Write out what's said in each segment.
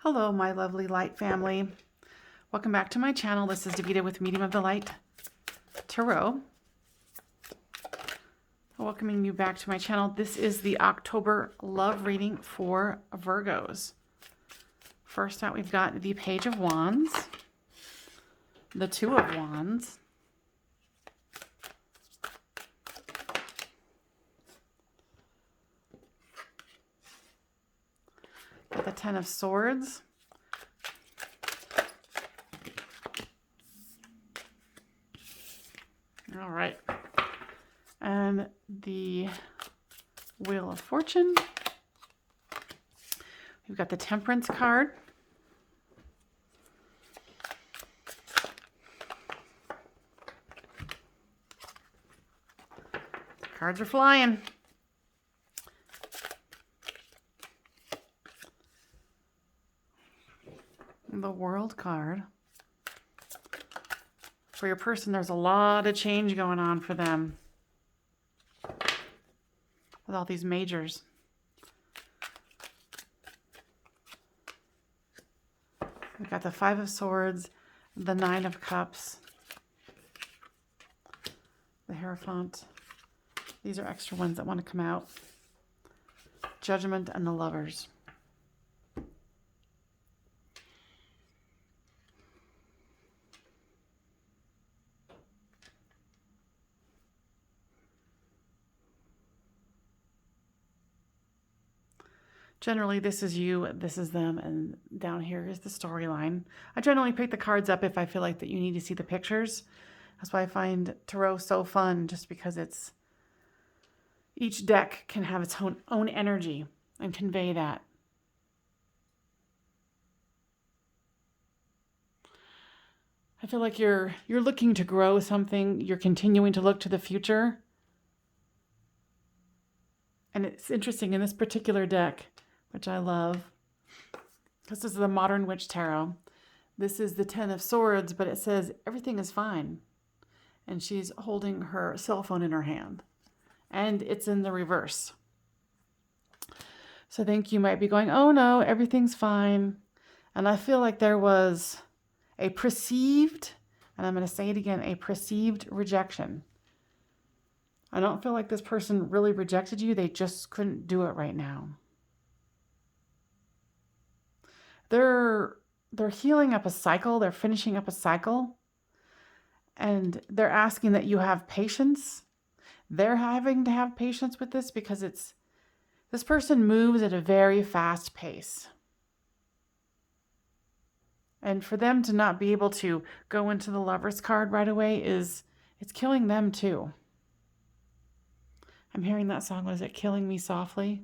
Hello, my lovely light family. Welcome back to my channel. This is Davita with Medium of the Light Tarot. Welcoming you back to my channel. This is the October love reading for Virgos. First out, we've got the Page of Wands, the Two of Wands, the Ten of Swords, all right, and the Wheel of Fortune. We've got the Temperance card, cards are flying. The World card. For your person, there's a lot of change going on for them with all these majors. We've got the Five of Swords, the Nine of Cups, the Hierophant. These are extra ones that want to come out. Judgment and the Lovers. Generally, this is you, this is them, and down here is the storyline. I generally pick the cards up if I feel like that you need to see the pictures. That's why I find tarot so fun, just because it's each deck can have its own energy and convey that. I feel like you're looking to grow something, you're continuing to look to the future. And it's interesting in this particular deck, which I love, because this is the Modern Witch Tarot. This is the Ten of Swords, but it says everything is fine. And she's holding her cell phone in her hand. And it's in the reverse. So I think you might be going, oh no, everything's fine. And I feel like there was a perceived, and I'm going to say it again, a perceived rejection. I don't feel like this person really rejected you. They just couldn't do it right now. They're healing up a cycle. They're finishing up a cycle. And they're asking that you have patience. They're having to have patience with this because this person moves at a very fast pace. And for them to not be able to go into the Lover's card right away it's killing them too. I'm hearing that song. What is it? Killing Me Softly.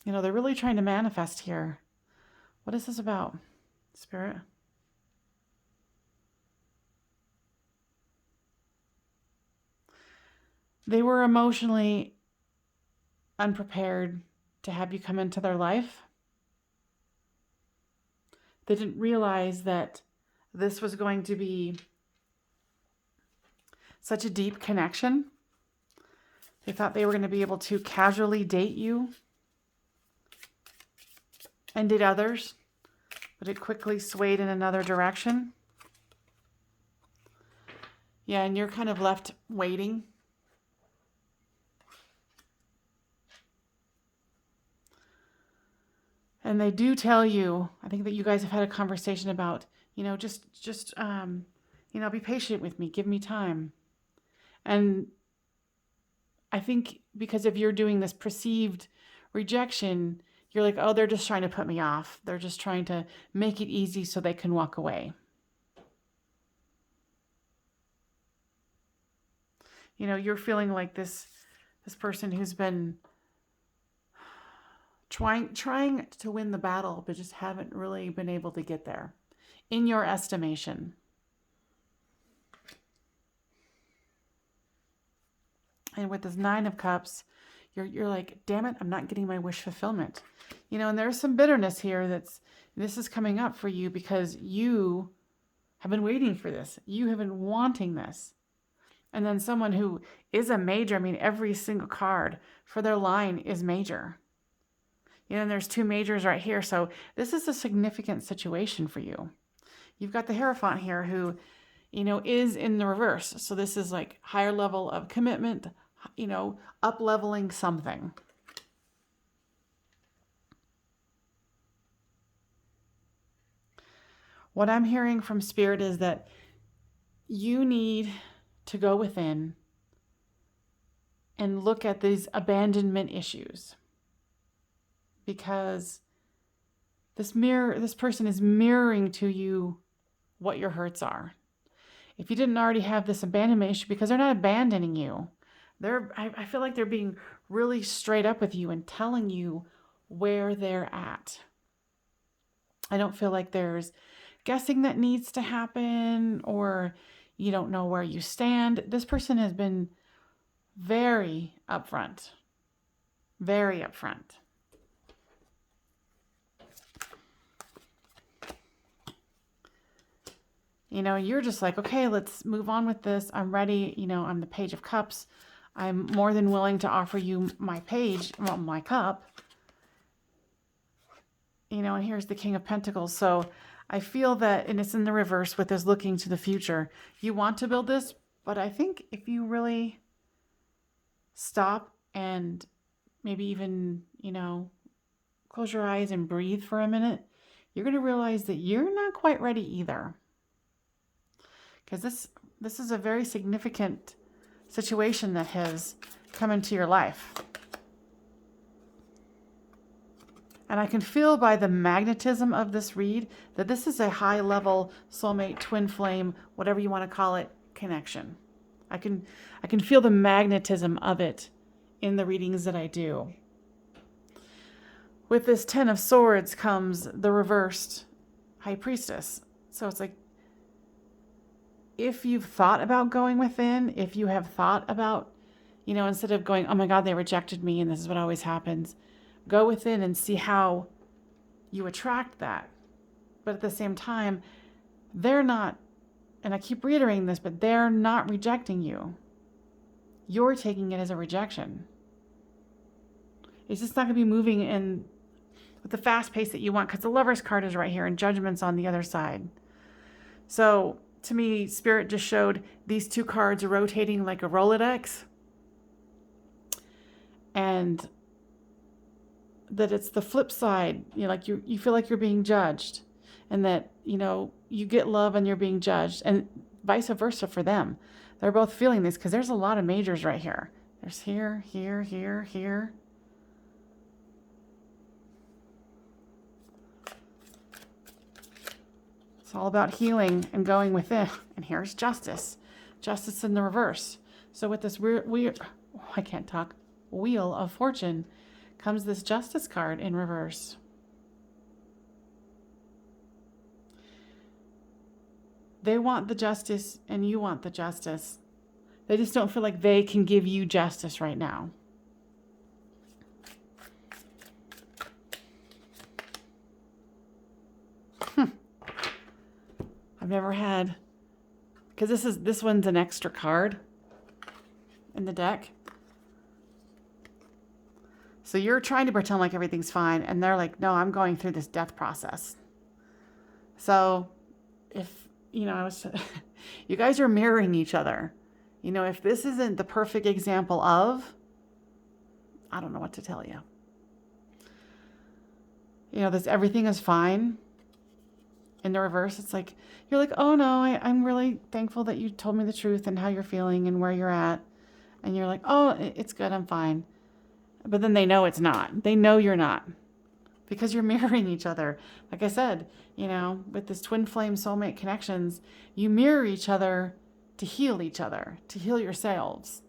You know, they're really trying to manifest here. What is this about, Spirit? They were emotionally unprepared to have you come into their life. They didn't realize that this was going to be such a deep connection. They thought they were going to be able to casually date you, and did others, but it quickly swayed in another direction. Yeah, and you're kind of left waiting. And they do tell you, I think that you guys have had a conversation about, you know, just be patient with me, give me time. And I think because if you're doing this perceived rejection, you're like, oh, they're just trying to put me off. They're just trying to make it easy so they can walk away. You know, you're feeling like this person who's been trying to win the battle, but just haven't really been able to get there, in your estimation. And with this Nine of Cups, you're like, damn it, I'm not getting my wish fulfillment. You know, and there's some bitterness here this is coming up for you because you have been waiting for this. You have been wanting this. And then someone who is a major, I mean, every single card for their line is major. And there's 2 majors right here. So this is a significant situation for you. You've got the Hierophant here who, is in the reverse. So this is like higher level of commitment, up leveling something. What I'm hearing from Spirit is that you need to go within and look at these abandonment issues, because this person is mirroring to you what your hurts are. If you didn't already have this abandonment issue, because they're not abandoning you, I feel like they're being really straight up with you and telling you where they're at. I don't feel like there's guessing that needs to happen, or you don't know where you stand. This person has been very upfront. Very upfront. You're just like, okay, let's move on with this. I'm ready. I'm the Page of Cups. I'm more than willing to offer you my cup. And here's the King of Pentacles. So I feel that, and it's in the reverse with this looking to the future. You want to build this, but I think if you really stop and maybe even, close your eyes and breathe for a minute, you're going to realize that you're not quite ready either. Because this is a very significant situation that has come into your life. And I can feel by the magnetism of this read that this is a high level soulmate, twin flame, whatever you want to call it, connection. I can feel the magnetism of it in the readings that I do. With this 10 of Swords comes the reversed High Priestess. So it's like, if you've thought about going within, if you have thought about, instead of going, oh my God, they rejected me and this is what always happens, go within and see how you attract that. But at the same time, they're not, and I keep reiterating this, but they're not rejecting you. You're taking it as a rejection. It's just not going to be moving in with the fast pace that you want, because the Lover's card is right here and Judgment's on the other side. So to me, Spirit just showed these 2 cards rotating like a Rolodex, and that it's the flip side. You feel like you're being judged, and that you get love and you're being judged, and vice versa for them. They're both feeling this because there's a lot of majors right here. There's here, here, here, here. It's all about healing and going within. And here's Justice. Justice in the reverse. So with this Wheel of Fortune comes this Justice card in reverse. They want the justice and you want the justice. They just don't feel like they can give you justice right now. I've never had, because this one's an extra card in the deck. So you're trying to pretend like everything's fine, and they're like, no, I'm going through this death process. So if, you guys are mirroring each other. If this isn't the perfect example of, I don't know what to tell you. This everything is fine. In the reverse, it's like, you're like, oh no, I'm really thankful that you told me the truth and how you're feeling and where you're at. And you're like, oh, it's good, I'm fine. But then they know it's not. They know you're not. Because you're mirroring each other. Like I said, with this twin flame soulmate connections, you mirror each other to heal each other, to heal yourselves.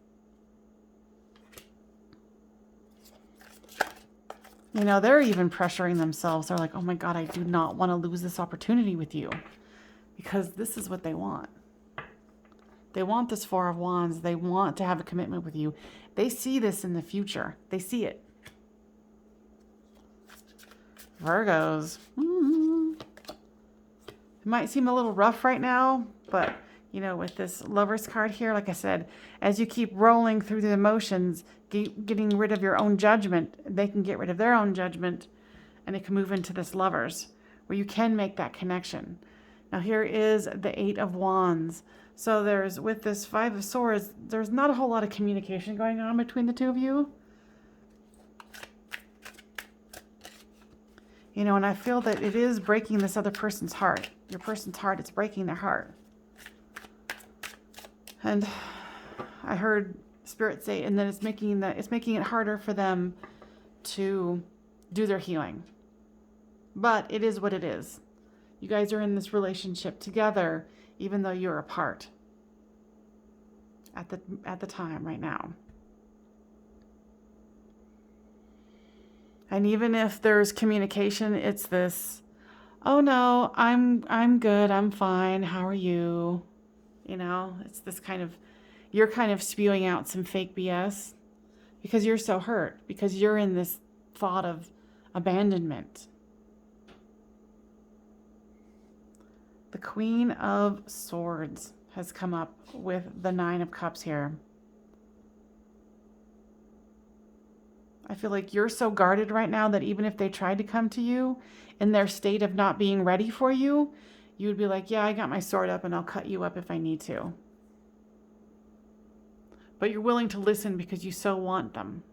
They're even pressuring themselves. They're like, oh my God, I do not want to lose this opportunity with you. Because this is what they want. They want this 4 of Wands. They want to have a commitment with you. They see this in the future. They see it. Virgos. It might seem a little rough right now, but with this Lovers card here, like I said, as you keep rolling through the emotions, getting rid of your own judgment, they can get rid of their own judgment, and it can move into this Lovers, where you can make that connection. Now here is the Eight of Wands. So with this Five of Swords, there's not a whole lot of communication going on between the two of you. And I feel that it is breaking this other person's heart. Your person's heart, it's breaking their heart. And I heard Spirit say, and then it's making it harder for them to do their healing. But it is what it is. You guys are in this relationship together, even though you're apart at the time right now. And even if there's communication, it's this, oh no, I'm good, I'm fine, how are you? It's this kind of, you're kind of spewing out some fake BS because you're so hurt, because you're in this thought of abandonment. The Queen of Swords has come up with the Nine of Cups here. I feel like you're so guarded right now that even if they tried to come to you in their state of not being ready for you, you would be like, yeah, I got my sword up and I'll cut you up if I need to. But you're willing to listen because you so want them.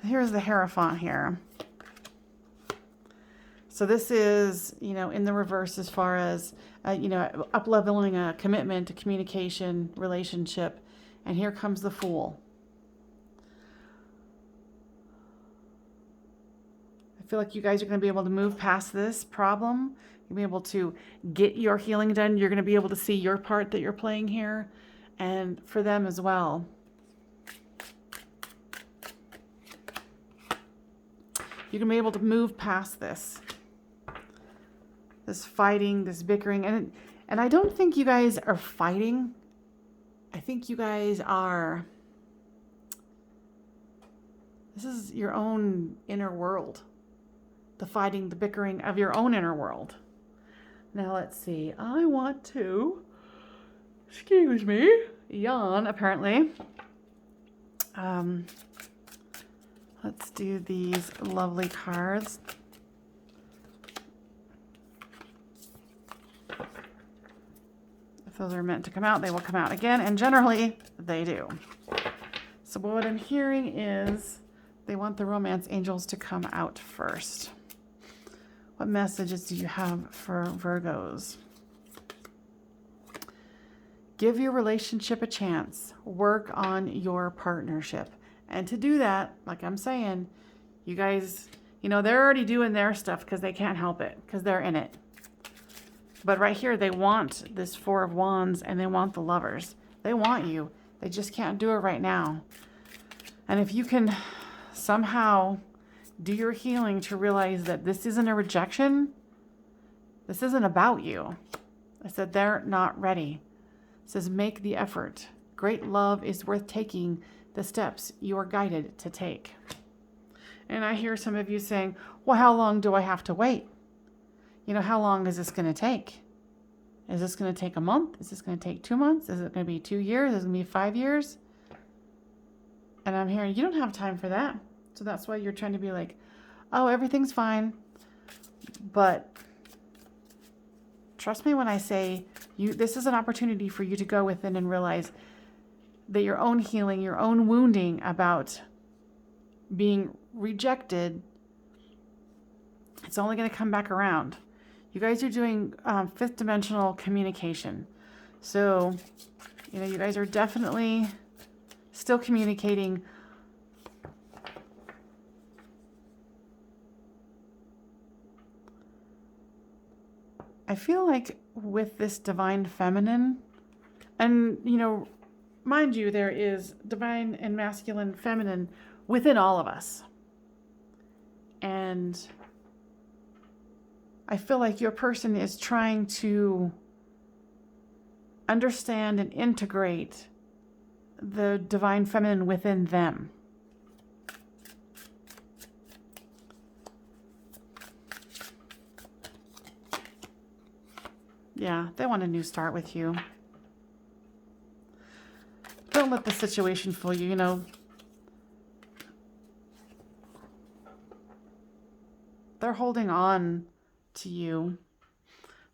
Here's the Hierophant here. So this is, in the reverse as far as, up-leveling a commitment, a communication, relationship. And here comes the Fool. I feel like you guys are going to be able to move past this problem. You'll be able to get your healing done. You're going to be able to see your part that you're playing here, and for them as well. You're going to be able to move past this fighting, this bickering. And I don't think you guys are fighting. I think you guys are, this is your own inner world. The fighting, the bickering of your own inner world. Now let's see. I want to, excuse me, yawn apparently. Let's do these lovely cards. If those are meant to come out, they will come out again, and generally they do. So what I'm hearing is they want the romance angels to come out first. What messages do you have for Virgos? Give your relationship a chance. Work on your partnership. And to do that, like I'm saying, you guys, they're already doing their stuff because they can't help it, because they're in it. But right here, they want this Four of Wands, and they want the Lovers. They want you. They just can't do it right now. And if you can somehow do your healing to realize that this isn't a rejection, this isn't about you. I said they're not ready. It says make the effort. Great love is worth taking the steps you are guided to take. And I hear some of you saying, well, how long do I have to wait? How long is this going to take? Is this going to take a month? Is this going to take 2 months? Is it going to be 2 years? Is it going to be 5 years? And I'm hearing you don't have time for that. So that's why you're trying to be like, oh, everything's fine. But trust me when I say this is an opportunity for you to go within and realize that your own healing, your own wounding about being rejected, it's only going to come back around. You guys are doing fifth dimensional communication. So, you guys are definitely still communicating. I feel like with this divine feminine, and, mind you, there is divine and masculine feminine within all of us. And I feel like your person is trying to understand and integrate the divine feminine within them. Yeah, they want a new start with you. Don't let the situation fool you, you know. They're holding on to you.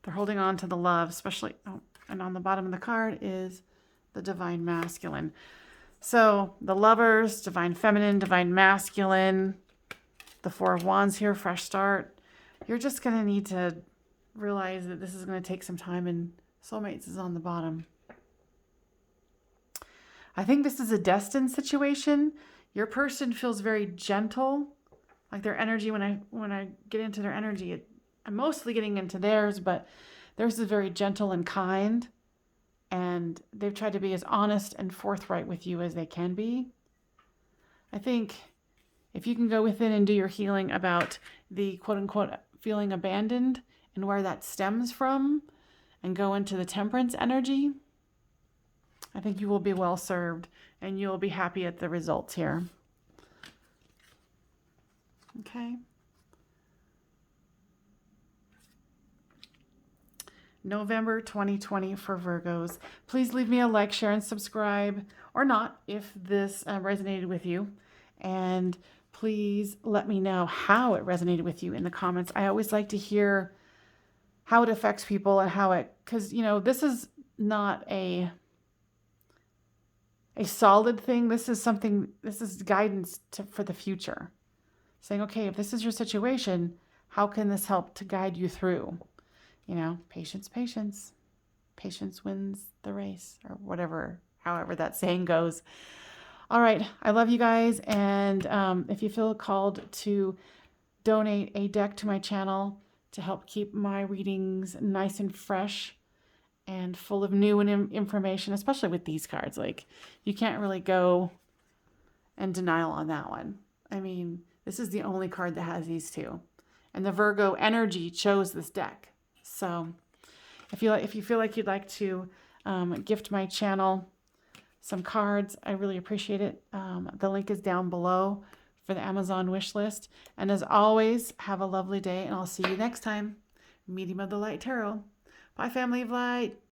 They're holding on to the love, especially, oh, and on the bottom of the card is the divine masculine. So the lovers, divine feminine, divine masculine, the Four of Wands here, fresh start. You're just going to need to realize that this is going to take some time, and soulmates is on the bottom. I think this is a destined situation. Your person feels very gentle, like their energy. When I get into their energy, I'm mostly getting into theirs, but theirs is very gentle and kind, and they've tried to be as honest and forthright with you as they can be. I think if you can go within and do your healing about the quote-unquote feeling abandoned and where that stems from, and go into the temperance energy, I think you will be well served and you'll be happy at the results here. Okay. November 2020 for Virgos. Please leave me a like, share, and subscribe, or not if this resonated with you. And please let me know how it resonated with you in the comments. I always like to hear how it affects people and how it, because, you know, this is not a solid thing. This is something, this is guidance for the future. Saying, okay, if this is your situation, how can this help to guide you through? You know, patience, patience. Patience wins the race, or whatever, however that saying goes. All right, I love you guys. And if you feel called to donate a deck to my channel to help keep my readings nice and fresh and full of new and information, especially with these cards, like you can't really go and denial on that one. I mean, this is the only card that has these two, and the Virgo energy chose this deck. So if you feel like you'd like to gift my channel some cards, I really appreciate it. The link is down below for the Amazon wish list. And as always, have a lovely day, and I'll see you next time. Medium of the Light Tarot. Bye, family of light.